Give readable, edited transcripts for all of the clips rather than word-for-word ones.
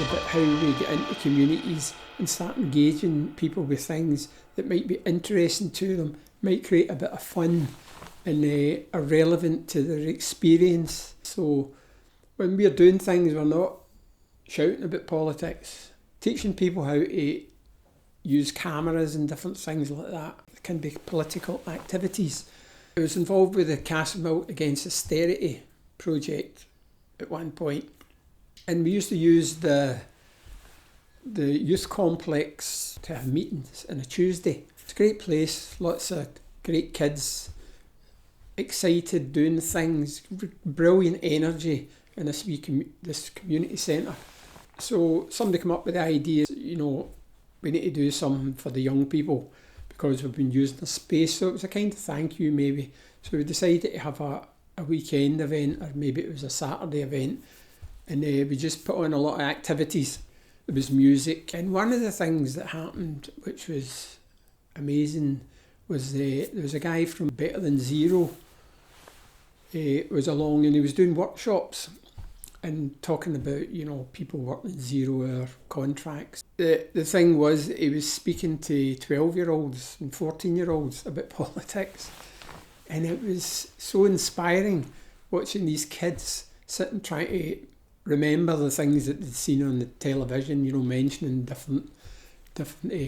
about how we get into communities and start engaging people with things that might be interesting to them, might create a bit of fun and are relevant to their experience. So when we're doing things, we're not shouting about politics, teaching people how to use cameras and different things like that. It can be political activities. I was involved with the Castlemilk Against Austerity project at one point, and we used to use the youth complex to have meetings on a Tuesday. It's a great place, lots of great kids, excited, doing things, brilliant energy in this community centre. So somebody came up with the idea, we need to do something for the young people because we've been using the space. So it was a kind of thank you maybe. So we decided to have a weekend event, or maybe it was a Saturday event, and we just put on a lot of activities. There was music, and one of the things that happened, which was amazing, was there was a guy from Better Than Zero was along, and he was doing workshops and talking about, people working 0-hour contracts. The thing was, he was speaking to 12-year-olds and 14-year-olds about politics, and it was so inspiring watching these kids sit and try to remember the things that they'd seen on the television, mentioning different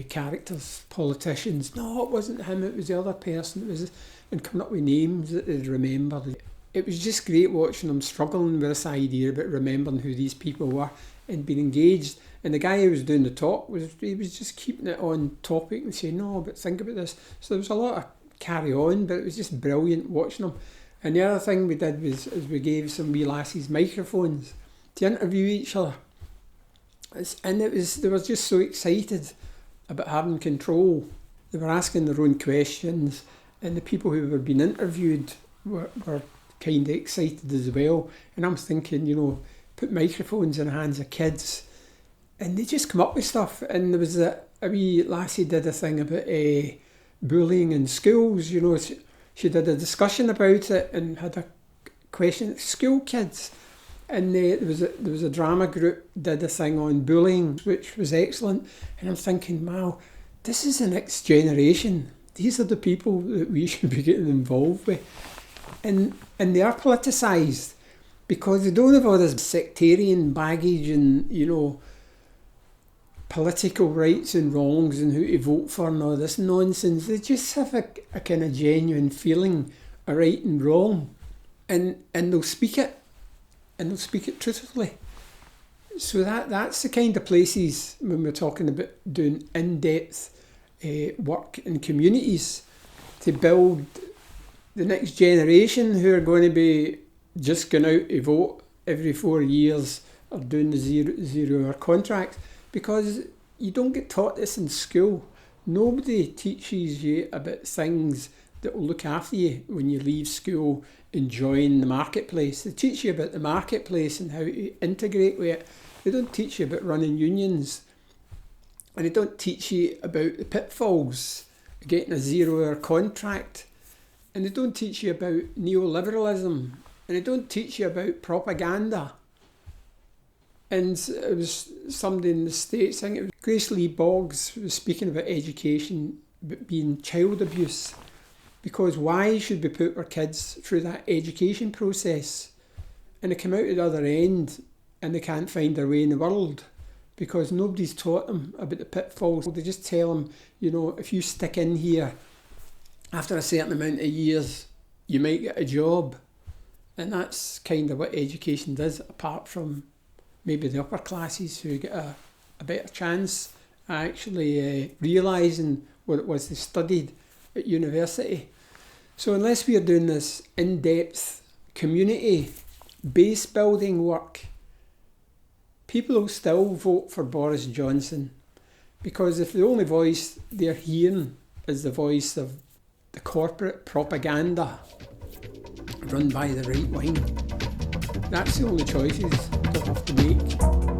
characters, politicians. No, it wasn't him, it was the other person. And coming up with names that they'd remembered. It was just great watching them struggling with this idea about remembering who these people were and being engaged. And the guy who was doing the talk, he was just keeping it on topic and saying, no, but think about this. So there was a lot of carry on, but it was just brilliant watching them. And the other thing we did was we gave some wee lassies microphones to interview each other. And they were just so excited about having control. They were asking their own questions, and the people who were being interviewed were kind of excited as well. And I'm thinking, put microphones in the hands of kids, and they just come up with stuff. And there was a wee lassie did a thing about bullying in schools. She did a discussion about it and had a question, school kids. And there was a drama group did a thing on bullying, which was excellent. And I'm thinking, wow, this is the next generation. These are the people that we should be getting involved with. And they are politicised because they don't have all this sectarian baggage and, political rights and wrongs and who to vote for and all this nonsense. They just have a kind of genuine feeling of right and wrong. And they'll speak it. And they'll speak it truthfully. So that's the kind of places when we're talking about doing in-depth work in communities to build the next generation who are going to be just going out to vote every 4 years or doing the zero-hour contract, because you don't get taught this in school. Nobody teaches you about things that will look after you when you leave school and join the marketplace. They teach you about the marketplace and how to integrate with it. They don't teach you about running unions. And they don't teach you about the pitfalls of getting a 0-hour contract. And they don't teach you about neoliberalism. And they don't teach you about propaganda. And it was somebody in the States, I think it was Grace Lee Boggs, was speaking about education, about being child abuse. Because why should we put our kids through that education process and they come out at the other end and they can't find their way in the world because nobody's taught them about the pitfalls. They just tell them, if you stick in here after a certain amount of years, you might get a job. And that's kind of what education does, apart from maybe the upper classes who get a better chance at actually realising what it was they studied at university. So unless we are doing this in-depth community base building work, people will still vote for Boris Johnson, because if the only voice they're hearing is the voice of the corporate propaganda run by the right wing, that's the only choices they'll have to make.